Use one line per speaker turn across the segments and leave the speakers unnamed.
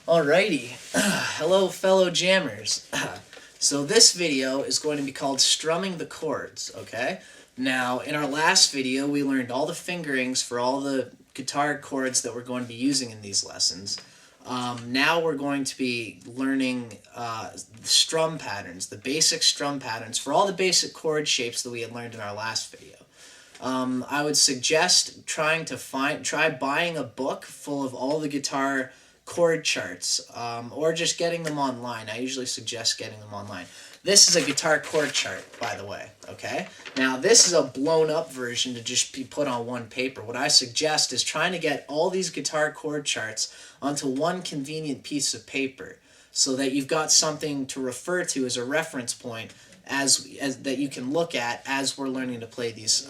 Alrighty, hello fellow jammers. So this video is going to be called Strumming the Chords, okay? Now, in our last video, we learned all the fingerings for all the guitar chords that we're going to be using in these lessons. Now we're going to be learning strum patterns, the basic strum patterns for all the basic chord shapes that we had learned in our last video. I would suggest try buying a book full of all the guitar chord charts, or just getting them online. I usually suggest getting them online. This is a guitar chord chart, by the way, okay? Now, this is a blown-up version to just be put on one paper. What I suggest is trying to get all these guitar chord charts onto one convenient piece of paper so that you've got something to refer to as a reference point as that you can look at as we're learning to play these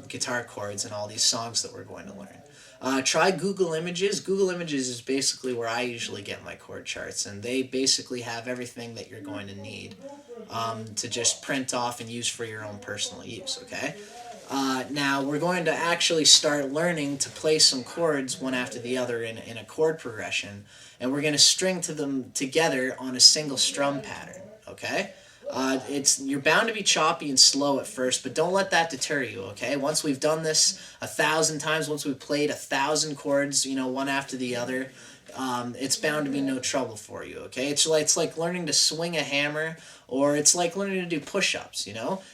guitar chords and all these songs that we're going to learn. Try Google Images. Google Images is basically where I usually get my chord charts, and they basically have everything that you're going to need to just print off and use for your own personal use, okay? Now, we're going to actually start learning to play some chords one after the other in a chord progression, and we're going to string them together on a single strum pattern, okay? You're bound to be choppy and slow at first, but don't let that deter you, okay? Once we've done this 1,000 times, once we've played 1,000 chords, one after the other, it's bound to be no trouble for you, okay? It's like learning to swing a hammer, or it's like learning to do push-ups,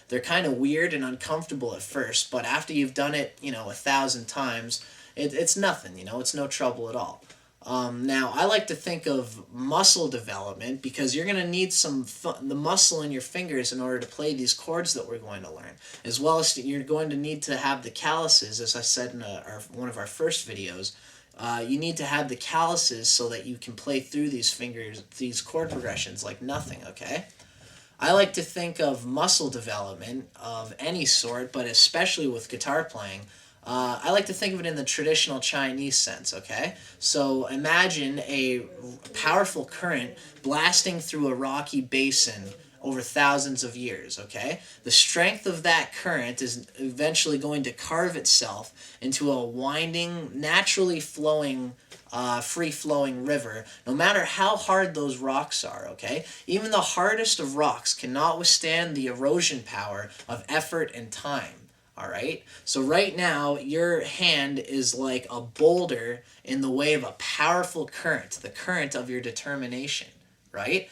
They're kind of weird and uncomfortable at first, but after you've done it, 1,000 times, it's nothing, it's no trouble at all. Now, I like to think of muscle development because you're going to need the muscle in your fingers in order to play these chords that we're going to learn, as well as you're going to need to have the calluses, as I said in one of our first videos. You need to have the calluses so that you can play through these chord progressions like nothing, okay? I like to think of muscle development of any sort, but especially with guitar playing. I like to think of it in the traditional Chinese sense, okay? So imagine a powerful current blasting through a rocky basin over thousands of years, okay? The strength of that current is eventually going to carve itself into a winding, naturally flowing, free-flowing river, no matter how hard those rocks are, okay? Even the hardest of rocks cannot withstand the erosion power of effort and time. Alright? So right now, your hand is like a boulder in the way of a powerful current, the current of your determination, right?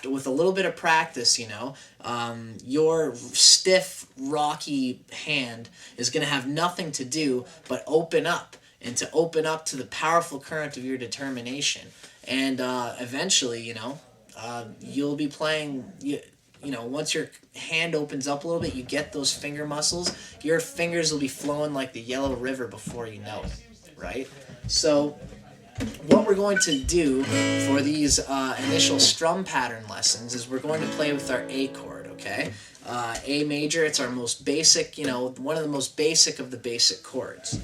With a little bit of practice, your stiff, rocky hand is going to have nothing to do but open up, and to open up to the powerful current of your determination. And eventually, you'll be playing... once your hand opens up a little bit, you get those finger muscles, your fingers will be flowing like the Yellow River before you know it, right? So what we're going to do for these initial strum pattern lessons is we're going to play with our A chord, okay? A major, it's our most basic, one of the most basic of the basic chords.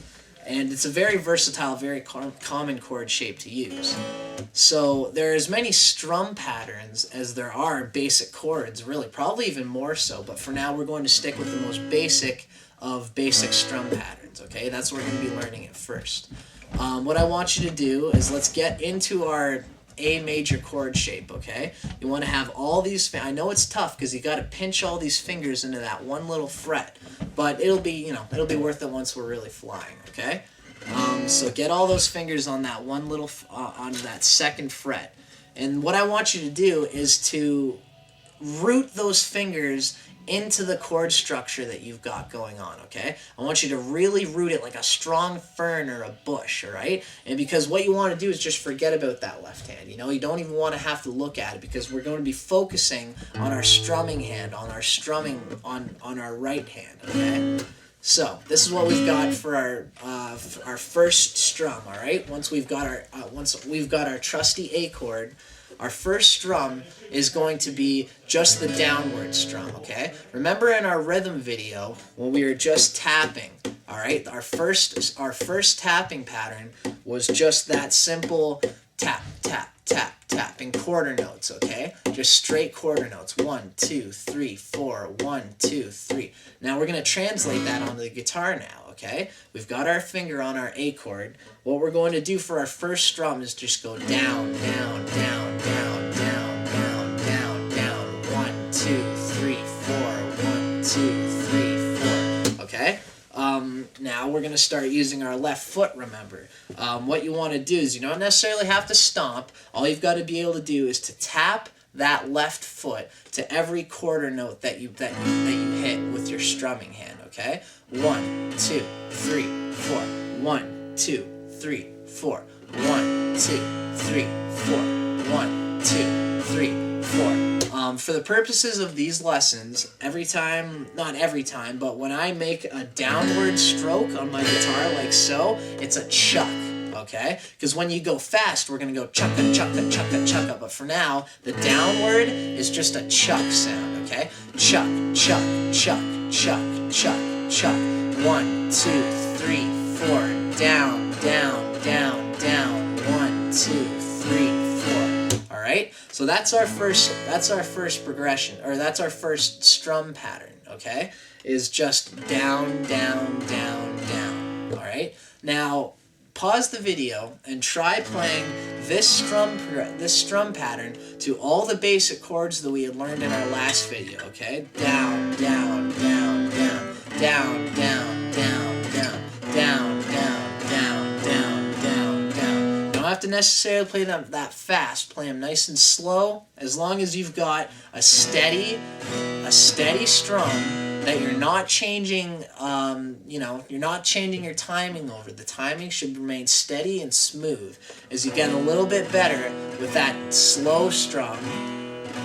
And it's a very versatile, very common chord shape to use. So there are as many strum patterns as there are basic chords, really, probably even more so. But for now, we're going to stick with the most basic of basic strum patterns, okay? That's what we're going to be learning at first. What I want you to do is let's get into our A major chord shape, okay? You want to have all these... I know it's tough because you got to pinch all these fingers into that one little fret. But it'll be, it'll be worth it once we're really flying, okay? So get all those fingers on that one little, on that second fret. And what I want you to do is to root those fingers into the chord structure that you've got going on, okay? I want you to really root it like a strong fern or a bush, all right? And because what you want to do is just forget about that left hand, You don't even want to have to look at it because we're going to be focusing on our strumming hand, on our strumming on our right hand, okay? So this is what we've got for our first strum, all right? Once we've got our trusty A chord, our first strum is going to be just the downward strum, okay? Remember in our rhythm video when we were just tapping, all right? Our first tapping pattern was just that simple tap, tap, tap, tap in quarter notes, okay? Just straight quarter notes. 1, 2, 3, 4, 1, 2, 3. Now we're going to translate that onto the guitar now, okay? We've got our finger on our A chord. What we're going to do for our first strum is just go down, down, down, down, down, down, down, down. 1, 2, 3, 4, 1, 2, 3, 4, okay? Now we're going to start using our left foot, remember. What you want to do is you don't necessarily have to stomp. All you've got to be able to do is to tap that left foot to every quarter note that you hit with your strumming hand, okay? 1, 2, 3, 4. 1, 2, 3, 4. 1, 2, 3, 4. 1, 2, 3, 4. For the purposes of these lessons, every time, not every time, but when I make a downward stroke on my guitar like so, it's a chuck, okay? Because when you go fast, we're going to go chukka, chukka, chukka, chukka. But for now, the downward is just a chuck sound, okay? Chuck, chuck, chuck, chuck, chuck, chuck. 1, 2, 3, 4. Down, down, down, down. 1, 2, 3, 4. All right? So that's our first progression, or that's our first strum pattern, okay? Is just down, down, down, down. All right? Now, pause the video and try playing this strum pattern to all the basic chords that we had learned in our last video, okay? Down, down, down, down, down, down, down, down, down, down, down, down, down, down. You don't have to necessarily play them that fast. Play them nice and slow, as long as you've got a steady strum that you're not changing, you're not changing your timing over. The timing should remain steady and smooth. As you get a little bit better with that slow strum,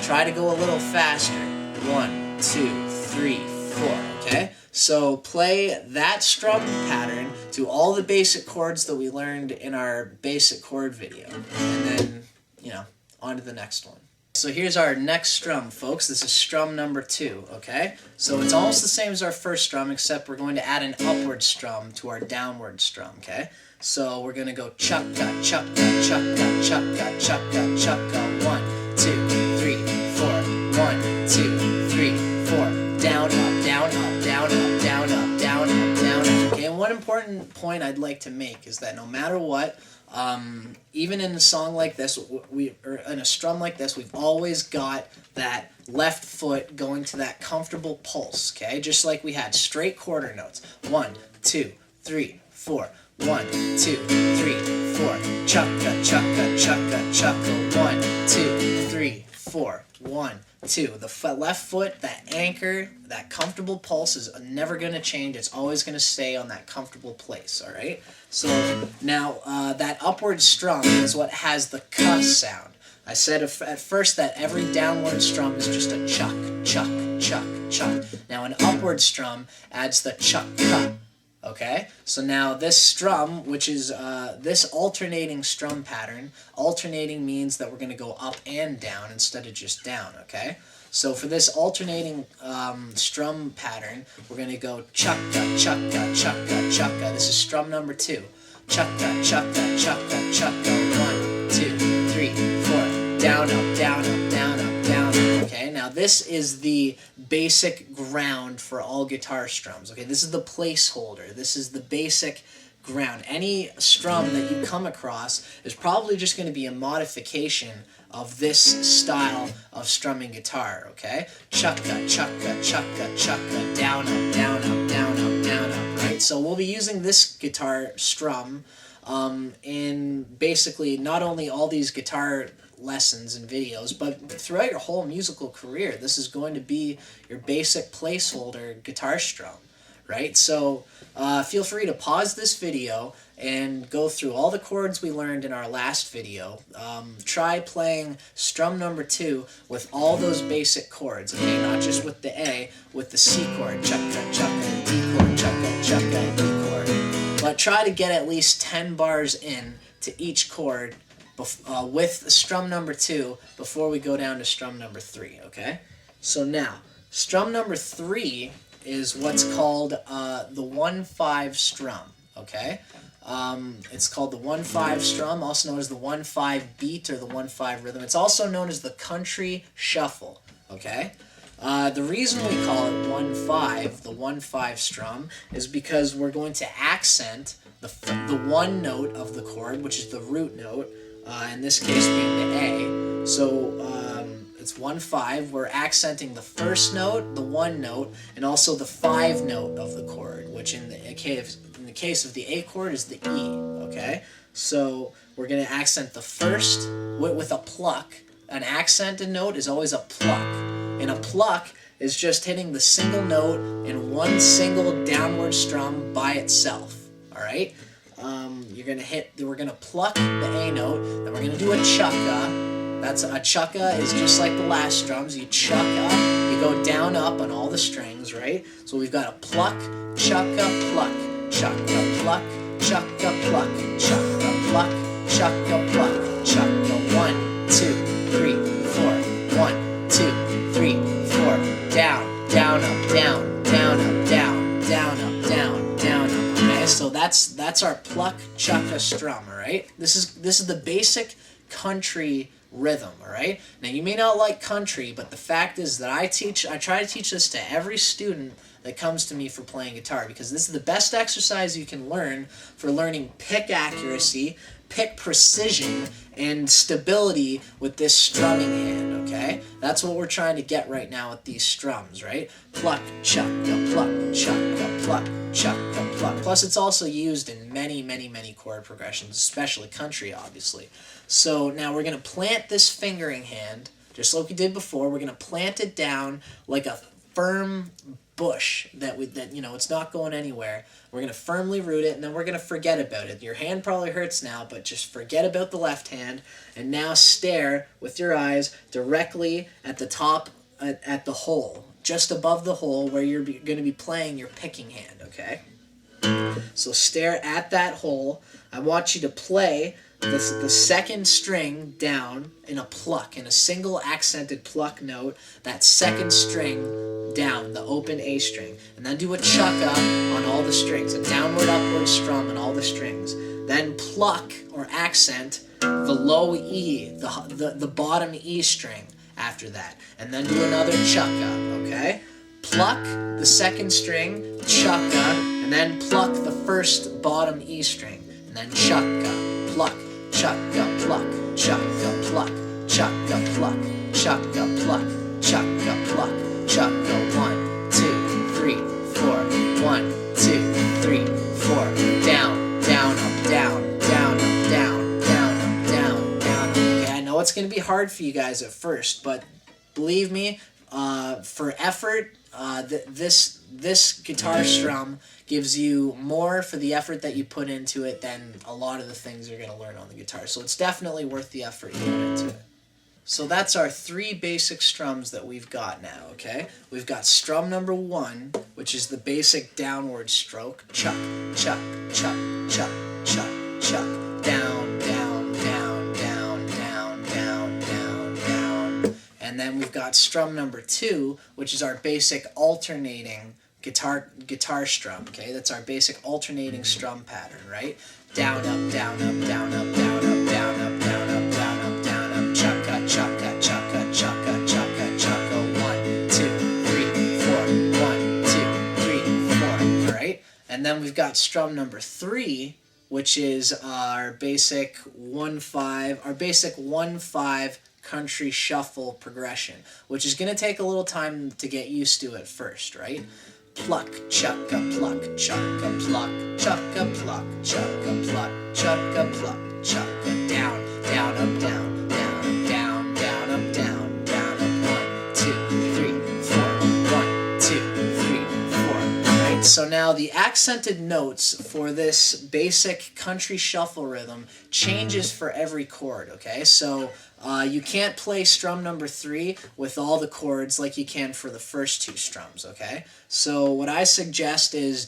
try to go a little faster. 1, 2, 3, 4, okay? So play that strum pattern to all the basic chords that we learned in our basic chord video. And then, on to the next one. So here's our next strum, folks. This is strum number 2, okay? So it's almost the same as our first strum, except we're going to add an upward strum to our downward strum, okay? So we're going to go chukka, chukka, chukka, chukka, chukka, chukka. 1, 2, 3, 4. 1, 2, 3, 4. Down, up, down, up, down, up, down, up, down, up, down, up. Okay, and one important point I'd like to make is that no matter what, even in a song like this, or in a strum like this, we've always got that left foot going to that comfortable pulse, okay? Just like we had straight quarter notes. 1, 2, 3, 4. 1, 2, 3, 4. Chukka, chukka, chukka, chukka. 1, 2, 3, 4. 1, 2. The left foot, that anchor, that comfortable pulse is never going to change. It's always going to stay on that comfortable place, all right? So now that upward strum is what has the ka sound. I said at first that every downward strum is just a chuck, chuck, chuck, chuck. Now an upward strum adds the chukka. Okay, so now this strum, which is this alternating strum pattern, alternating means that we're going to go up and down instead of just down, okay? So for this alternating strum pattern, we're going to go chukka, chukka, chukka, chukka. This is strum number 2. Chukka, chukka, chukka, chukka. 1, 2, 3, 4. Down, up, down, up, down, up, down, up. Okay, now this is the basic ground for all guitar strums. Okay, this is the placeholder. This is the basic ground. Any strum that you come across is probably just going to be a modification of this style of strumming guitar, okay? Chukka, chukka, chukka, chukka, down, up, down, up, down, up, down, up, right? So we'll be using this guitar strum in basically not only all these guitar lessons and videos, but throughout your whole musical career. This is going to be your basic placeholder guitar strum, right? So feel free to pause this video and go through all the chords we learned in our last video. Try playing strum number 2 with all those basic chords, okay? Not just with the A, with the C chord, chukka, chukka, D chord, chukka, chukka, D chord. But try to get at least 10 bars in to each chord with strum number 2 before we go down to strum number 3, okay? So now, strum number 3 is what's called the 1-5 strum, okay? It's called the 1/5 strum, also known as the 1/5 beat or the 1/5 rhythm. It's also known as the country shuffle, okay? The reason we call it 1/5, the 1/5 strum, is because we're going to accent the one note of the chord, which is the root note, in this case being the A. So it's 1/5. We're accenting the first note, the one note, and also the 5 note of the chord, which in the case of the A chord is the E. Okay, so we're going to accent the first with a pluck. An accented note is always a pluck, and a pluck is just hitting the single note in one single downward strum by itself. All right. We're gonna pluck the A note, then we're gonna do a chukka. That's a chukka is just like the last strums. You chukka, you go down up on all the strings, right? So we've got a pluck, chukka, pluck, chukka, pluck, chukka, pluck, chukka, pluck, chukka, pluck, chukka. 1, 2, 3, 4. 1, 2, 3, 4. Down, down, up, down, down, up, down, down, up, down, down, up. Okay, so that's our pluck chukka strum. All right. This is the basic country rhythm. All right. Now you may not like country, but the fact is that I try to teach this to every student that comes to me for playing guitar, because this is the best exercise you can learn for learning pick accuracy, pick precision, and stability with this strumming hand. Okay, that's what we're trying to get right now with these strums, right? Pluck, chukka, pluck, chukka, pluck, chukka, pluck. Plus, it's also used in many, many, many chord progressions, especially country, obviously. So now we're going to plant this fingering hand, just like we did before. We're going to plant it down like a firm bush that it's not going anywhere. We're going to firmly root it, and then we're going to forget about it. Your hand probably hurts now, but just forget about the left hand, and now stare with your eyes directly at the top, at the hole, just above the hole where you're going to be playing your picking hand, okay? So stare at that hole. I want you to play the second string down in a pluck, in a single accented pluck note, that second string down, the open A string, and then do a chukka on all the strings, a downward upward strum on all the strings. Then pluck or accent the low E, the bottom E string after that, and then do another chukka, okay? Pluck the second string, chukka, and then pluck the first bottom E string, and then chukka, pluck, chukka, pluck, chukka, pluck, chukka, pluck, chukka, pluck, chukka, pluck, chukka. 1, 2, 3, 4. 1, 2, 3, 4. Down, down, up, down, down, up, down, down, up, down, down. Okay, I know it's going to be hard for you guys at first, but believe me, for effort, this guitar strum gives you more for the effort that you put into it than a lot of the things you're going to learn on the guitar. So it's definitely worth the effort you put into it. So that's our 3 basic strums that we've got now, okay? We've got strum number 1, which is the basic downward stroke. Chuk, chuk, chuk, chuk, chuk, chuk. Down, down, down, down, down, down, down, down. And then we've got strum number 2, which is our basic alternating guitar strum, okay? That's our basic alternating strum pattern, right? Down, up, down, up, down, up, down, up, down, up, down, up, down, up, down, up, chukka, chukka, chukka, chukka, chukka, chukka. 1, 2, 3, 4. 1, 2, 3, 4. All right? And then we've got strum number 3, which is our basic 1/5 country shuffle progression, which is going to take a little time to get used to at first, right? Pluck, chukka, pluck, chukka, pluck, chukka, pluck, chukka, pluck, chukka, pluck, chukka. Down, down, up, down, down, up, down, down, up, down, down, up. 1, 2, 3, 4. 1, 2, 3, 4. Right? So now the accented notes for this basic country shuffle rhythm changes for every chord, okay? So you can't play strum number 3 with all the chords like you can for the first 2 strums, okay? So what I suggest is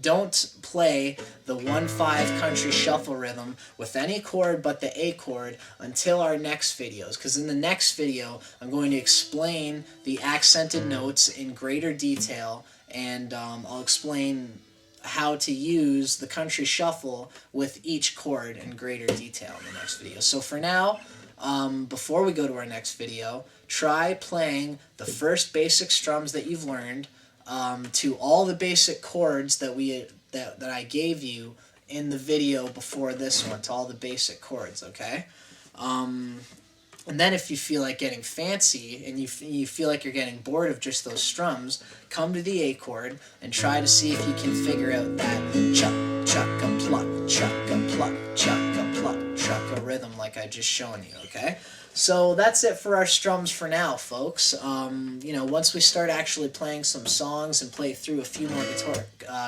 don't play the 1/5 country shuffle rhythm with any chord but the A chord until our next videos, because in the next video I'm going to explain the accented notes in greater detail, and I'll explain how to use the country shuffle with each chord in greater detail in the next video. So for now, before we go to our next video, try playing the first basic strums that you've learned to all the basic chords that I gave you in the video before this one, to all the basic chords, okay? And then if you feel like getting fancy and you feel like you're getting bored of just those strums, come to the A chord and try to see if you can figure out that chuk, chukka, pluck, chukka, pluck, chukka, pluck, chukka rhythm like I just shown you, okay? So that's it for our strums for now, folks. You know, once we start actually playing some songs and play through a few more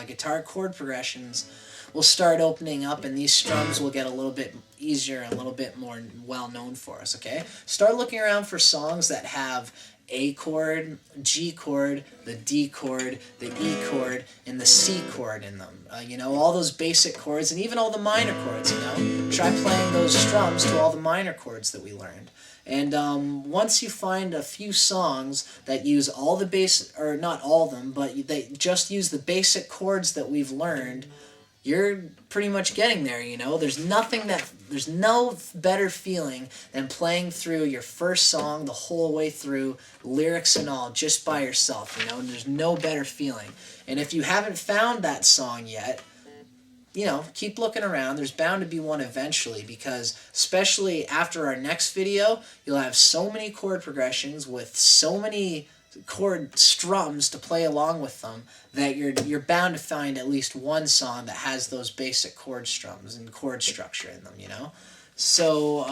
guitar chord progressions, we'll start opening up, and these strums will get a little bit easier and a little bit more well known for us, okay? Start looking around for songs that have A chord, G chord, the D chord, the E chord, and the C chord in them. You know, all those basic chords, and even all the minor chords, you know? Try playing those strums to all the minor chords that we learned. And once you find a few songs that use all the basic, or not all of them, but they just use the basic chords that we've learned, you're pretty much getting there, you know? There's no better feeling than playing through your first song the whole way through, lyrics and all, just by yourself, you know? There's no better feeling. And if you haven't found that song yet, you know, keep looking around. There's bound to be one eventually, because especially after our next video, you'll have so many chord progressions with so many chord strums to play along with them that you're bound to find at least one song that has those basic chord strums and chord structure in them, you know? So,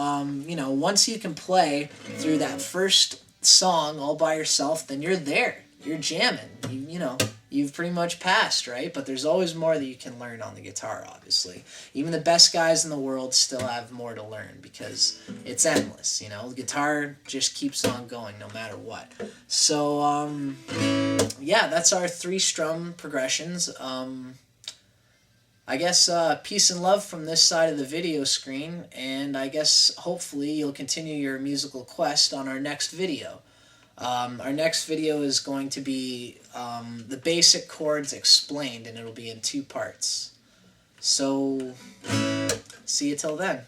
you know, once you can play through that first song all by yourself, then you're there. You're jamming. You know, you've pretty much passed, right? But there's always more that you can learn on the guitar, obviously. Even the best guys in the world still have more to learn because it's endless, you know? The guitar just keeps on going no matter what. So, yeah, that's our 3 strum progressions. I guess peace and love from this side of the video screen, and I guess hopefully you'll continue your musical quest on our next video. Our next video is going to be the basic chords explained, and it'll be in 2 parts. So, see you till then.